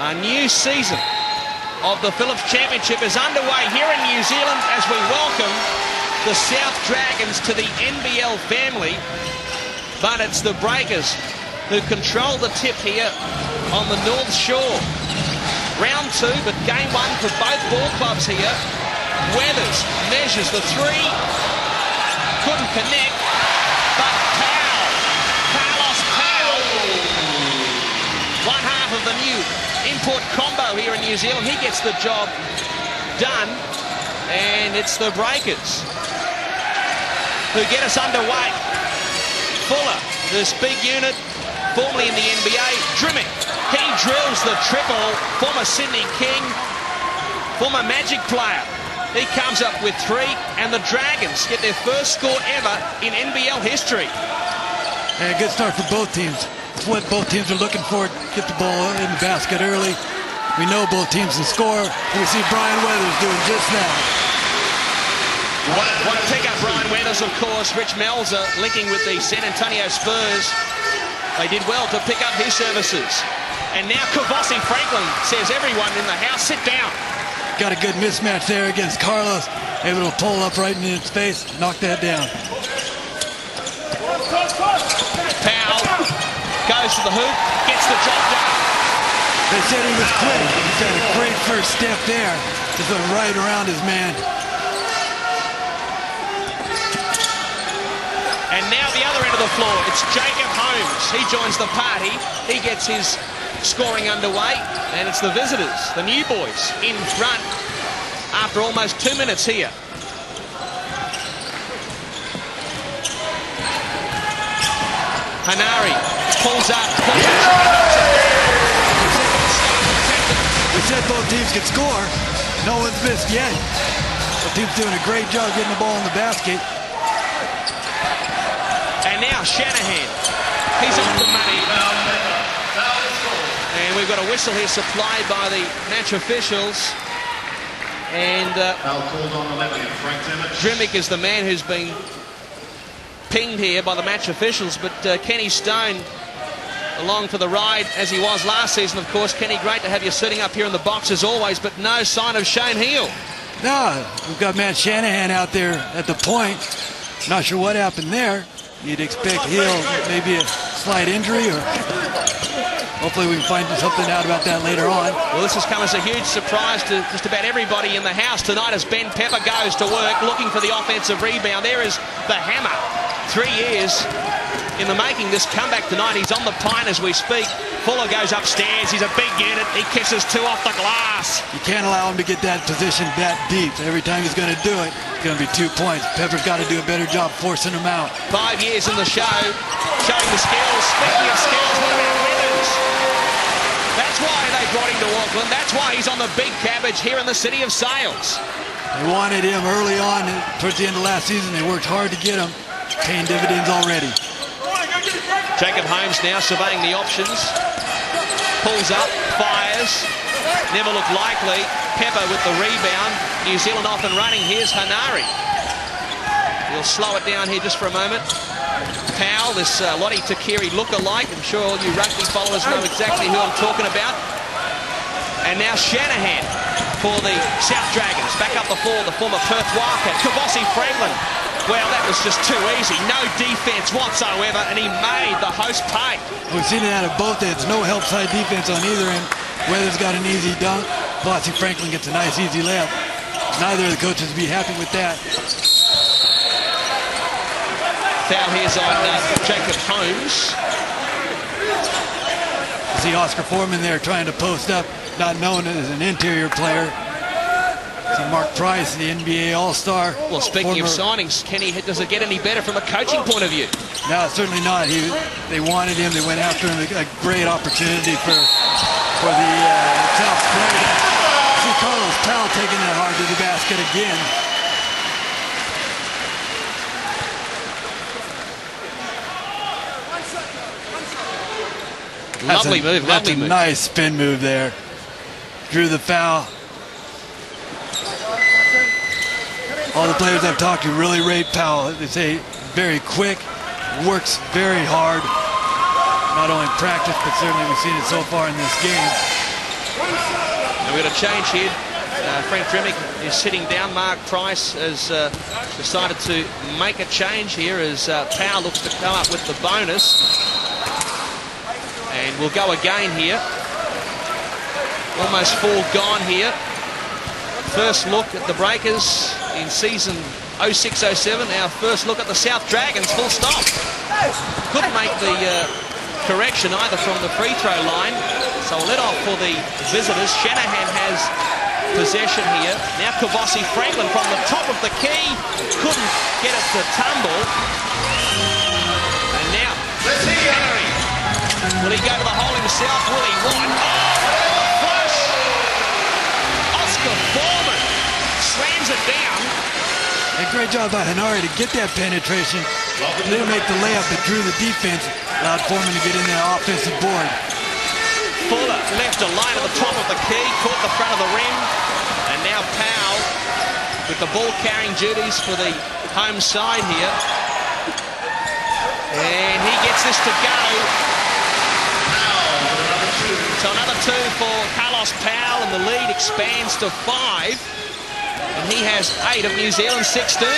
A new season of the Phillips Championship is underway here in New Zealand as we welcome the South Dragons to the NBL family. But it's the Breakers who control the tip here on the North Shore. Round two, but game one for both ball clubs here. Weathers measures the three. Couldn't connect, but Carlos Powell, one half of the new import combo here in New Zealand. He gets the job done, and it's the Breakers who get us underway. Fuller, this big unit, formerly in the NBA. Drimmick, he drills the triple. Former Sydney King, former Magic player. He comes up with three, and the Dragons get their first score ever in NBL history. And a good start for both teams. It's what both teams are looking for. Get the ball in the basket early. We know both teams can score. We see Brian Weathers doing just that. What a pick up, Brian Weathers, of course. Rich Melzer linking with the San Antonio Spurs. They did well to pick up his services. And now Kavossi Franklin says, everyone in the house, sit down. Got a good mismatch there against Carlos. Able to pull up right in his face, knock that down. Powell goes to the hoop, gets the job done. They said he was quick. He's got a great first step there. Just went right around his man. And now the other end of the floor, it's Jacob Holmes. He joins the party. He gets his scoring underway, and it's the visitors, the new boys, in front after almost 2 minutes here. Hanari pulls up. We said both teams could score. No one's missed yet. Both teams doing a great job getting the ball in the basket. And now Shanahan. He's off the money. And we've got a whistle here supplied by the match officials. And Drimmick is the man who's been pinged here by the match officials. But Kenny Stone along for the ride as he was last season, of course. Kenny, great to have you sitting up here in the box as always, but no sign of Shane Heal. No, we've got Matt Shanahan out there at the point. Not sure what happened there. You'd expect Heal maybe a slight injury, or hopefully we can find something out about that later on. Well, this has come as a huge surprise to just about everybody in the house tonight as Ben Pepper goes to work looking for the offensive rebound. There is the hammer. 3 years in the making, this comeback tonight. He's on the pine as we speak. Fuller goes upstairs. He's a big unit. He kisses two off the glass. You can't allow him to get that position that deep. Every time he's going to do it, it's going to be 2 points. Pepper's got to do a better job forcing him out. 5 years in the show, showing the skills. Speaking of skills, what about Weathers? That's why they brought him to Auckland. That's why he's on the big cabbage here in the city of Sales. They wanted him early on. Towards the end of last season, they worked hard to get him. Paying dividends already. Jacob Holmes now surveying the options. Pulls up, fires. Never looked likely. Pepper with the rebound. New Zealand off and running. Here's Hanari. He'll slow it down here just for a moment. Powell, this Lottie Takiri look-alike. I'm sure all you rugby followers know exactly who I'm talking about. And now Shanahan for the South Dragons. Back up the floor, the former Perth Wildcat. Kavossi Franklin. Well, that was just too easy. No defense whatsoever, and he made the host pay. We've seen it out of both ends. No help side defense on either end. Weathers got an easy dunk. Kavossi Franklin gets a nice, easy layup. Neither of the coaches would be happy with that. Foul here's on Jacob Holmes. See Oscar Foreman there trying to post up, not known as an interior player. See Mark Price, the NBA All-Star. Well, speaking of signings, Kenny, does it get any better from a coaching point of view? No, certainly not. They wanted him. They went after him. A great opportunity for the South Florida. See Carlos Powell taking that hard to the basket again. Lovely move. That's a nice spin move there. Drew the foul. All the players I've talked to really rate Powell. They say very quick, works very hard. Not only in practice, but certainly we've seen it so far in this game. And we've got a change here. Frank Dremick is sitting down. Mark Price has decided to make a change here as Powell looks to come up with the bonus. And we'll go again here. Almost 4 gone here. First look at the Breakers in season 06-07. Our first look at the South Dragons, full stop. Couldn't make the correction either from the free throw line. So a let off for the visitors. Shanahan has possession here. Now Kavossi Franklin from the top of the key. Couldn't get it to tumble. And now Henry. Will he go to the hole himself? Will he? One. Oh, flush! Oscar Foreman slams it down. A great job by Henry to get that penetration. Didn't make the layup that drew the defense. Allowed Foreman to get in that offensive board. Fuller left a line at the top of the key, caught the front of the rim, and now Powell with the ball carrying duties for the home side here. And he gets this to go. So another 2 for Carlos Powell, and the lead expands to 5. And he has 8 of New Zealand's 16.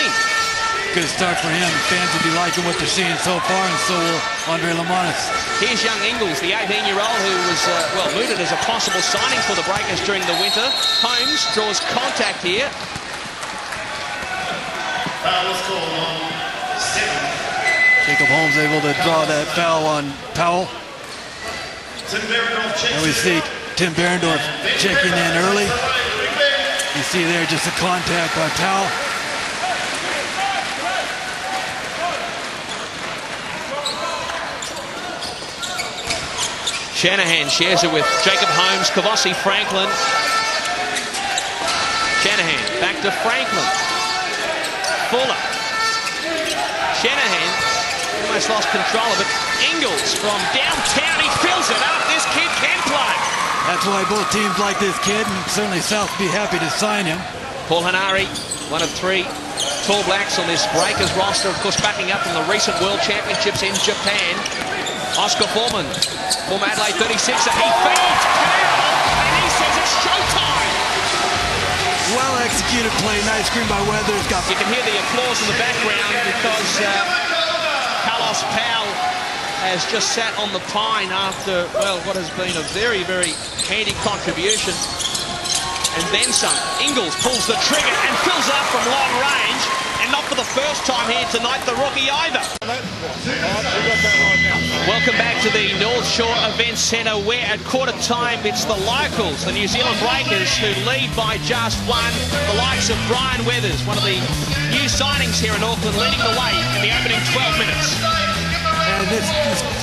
Good start for him. Fans will be liking what they're seeing so far, and so will Andre Lamanis. Here's young Ingles, the 18-year-old who was, mooted as a possible signing for the Breakers during the winter. Holmes draws contact here. Foul is called on 7. Jacob Holmes able to draw that foul on Powell. And we see Tim Behrendorf checking in early. You see there just a contact by Powell. Shanahan shares it with Jacob Holmes, Kavossi Franklin. Shanahan back to Franklin. Fuller. Shanahan almost lost control of it. Ingles from downtown, he fills it up. This kid can play. That's why both teams like this kid, and certainly South will be happy to sign him. Paul Hanari, one of 3 tall blacks on this Breakers roster, of course backing up from the recent World Championships in Japan. Oscar Foreman, former Adelaide 36er, he feeds Powell, and he says it's showtime. Well executed play, nice screen by Weathers. You can hear the applause in the background because Carlos Powell has just sat on the pine after, well, what has been a very, very handy contribution. And then some. Ingles pulls the trigger and fills up from long range. And not for the first time here tonight, the rookie either. Welcome back to the North Shore Events Centre, where at quarter time it's the locals, the New Zealand Breakers, who lead by just 1. The likes of Brian Weathers, one of the new signings here in Auckland, leading the way in the opening 12 minutes. And this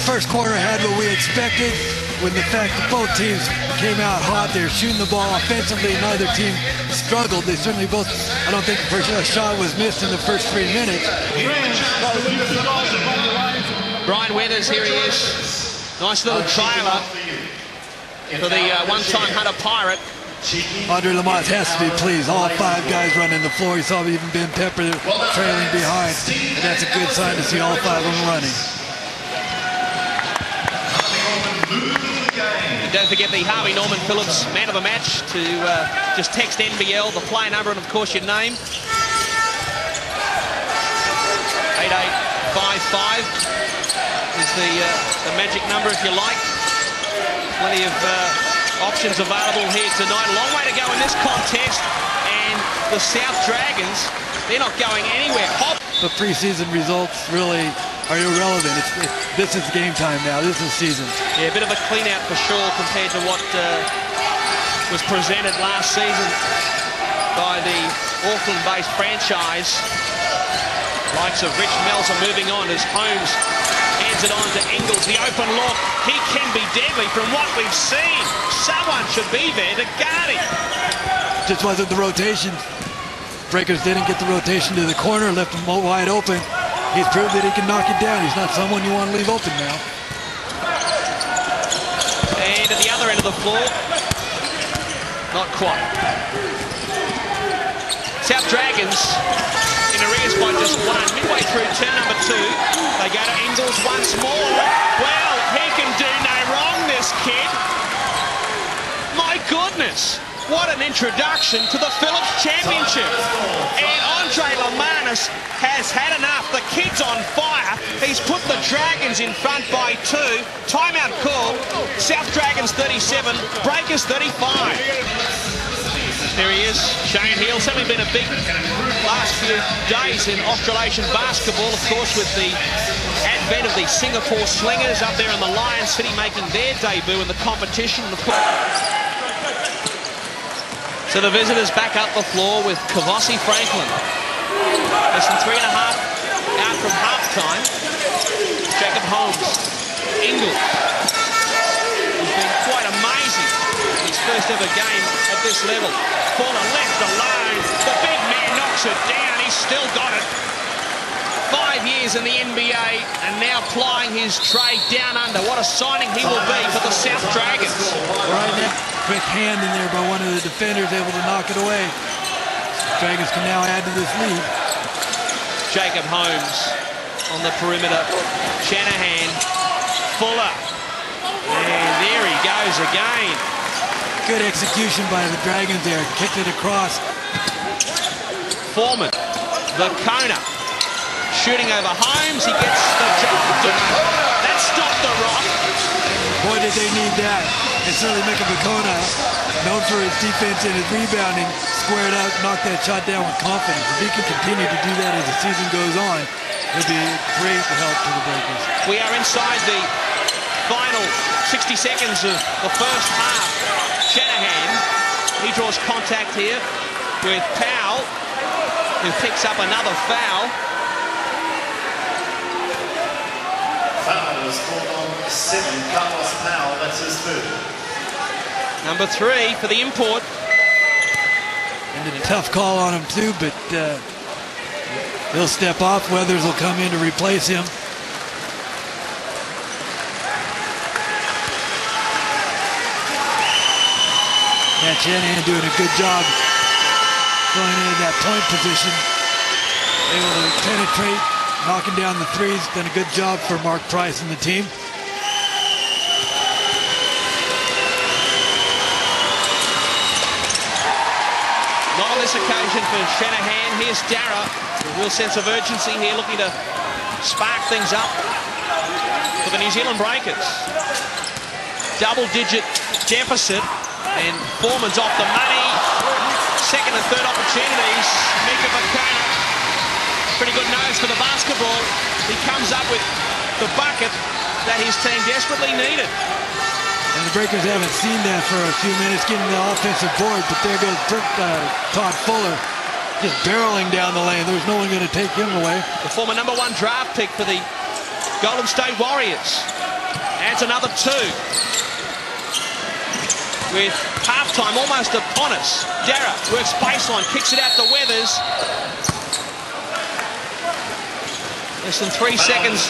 first quarter had what we expected, with the fact that both teams came out hot. They were shooting the ball offensively. Neither team struggled. They certainly both, I don't think the first shot was missed in the first 3 minutes. Brian Weathers, here he is. Nice little trailer for the one-time Hunter Pirate. Andre Lamont has to be pleased. All 5 guys running the floor. You saw even Ben Pepper trailing behind. And that's a good sign to see all 5 of them running. And don't forget the Harvey Norman Phillips man of the match to just text NBL, the play number, and of course your name. 8855 is the magic number if you like. Plenty of options available here tonight. A long way to go in this contest, and the South Dragons, they're not going anywhere. The preseason results really are irrelevant. This is game time now. This is season. Yeah, a bit of a clean out for sure compared to what was presented last season by the Auckland-based franchise. Likes of Rich Mells are moving on as Holmes hands it on to Ingles. The open look, he can be deadly from what we've seen. Someone should be there to guard him. Just wasn't the rotation. Breakers didn't get the rotation to the corner, left him wide open. He's proved that he can knock it down. He's not someone you want to leave open now. And at the other end of the floor, not quite. South Dragons in arrears by just 1. Midway through turn number 2, they go to Ingles once more. Well, he can do no wrong, this kid. My goodness. Lamanis. What an introduction to the Phillips Championship. And Andre Lamanis has had enough. The kid's on fire. He's put the Dragons in front by 2. Timeout call. South Dragons 37, Breakers 35. There he is, Shane Heal. Certainly been a big last few days in Australasian basketball, of course, with the advent of the Singapore Slingers up there in the Lion City making their debut in the competition. Of course. So the visitors back up the floor with Kavossi Franklin. Less than 3.5 out from halftime. Jacob Holmes. Ingles. He's been quite amazing in his first ever game at this level. Corner left alone. The big man knocks it down. He's still got it. 5 years in the NBA and now plying his trade down under. What a signing he will be for the South Dragons. Right now, quick hand in there by one of the defenders, able to knock it away. Dragons can now add to this lead. Jacob Holmes on the perimeter. Shanahan. Fuller. And there he goes again. Good execution by the Dragons there. Kicked it across. Foreman. The Kona. Shooting over Holmes. He gets the job done. That stopped the rock. Boy, did they need that. And certainly Mika Bakona, known for his defense and his rebounding, squared out, knocked that shot down with confidence. If he can continue to do that as the season goes on, it'll be a great help to the Breakers. We are inside the final 60 seconds of the first half. Shanahan, he draws contact here with Powell, who picks up another foul. Foul was called on 7, Carlos Powell, that's his third. Number 3 for the import. And a tough call on him too, but he'll step off. Weathers will come in to replace him. Matt Shanahan doing a good job going into that point position. Able to penetrate, knocking down the threes. Done a good job for Mark Price and the team. Not on this occasion for Shanahan. Here's Dara. A real sense of urgency here, looking to spark things up for the New Zealand Breakers. Double-digit deficit, and Foreman's off the money. Second and third opportunities. Mika Bakona, pretty good nose for the basketball. He comes up with the bucket that his team desperately needed. And the Breakers haven't seen that for a few minutes, getting the offensive board, but there goes Todd Fuller just barreling down the lane. There's no one going to take him away. The former number 1 draft pick for the Golden State Warriors adds another 2. With halftime almost upon us. Dara works baseline, kicks it out to Weathers. Less than 3 seconds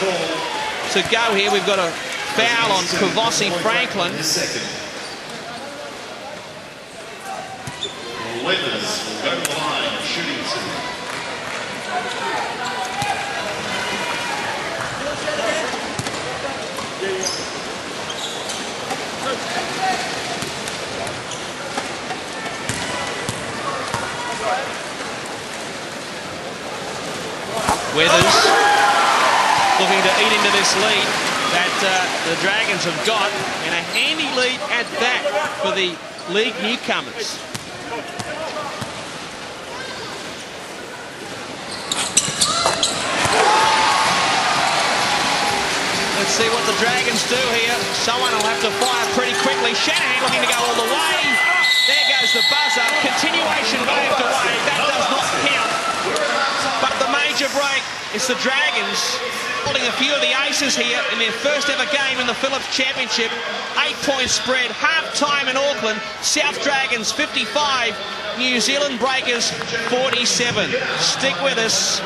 to go here. We've got a foul on Kavossi Franklin. Weathers will go to the line, shooting 2. Weathers looking to eat into this lead that the Dragons have got, and a handy lead at that for the league newcomers. Let's see what the Dragons do here. Someone will have to fire pretty quickly. Shanahan looking to go all the way. There goes the buzzer. Continuation waved away. That does not count. But the major break is the Dragons holding a few of the aces here in their first ever game in the Phillips Championship. 8-point spread, half-time in Auckland. South Dragons 55, New Zealand Breakers 47. Stick with us.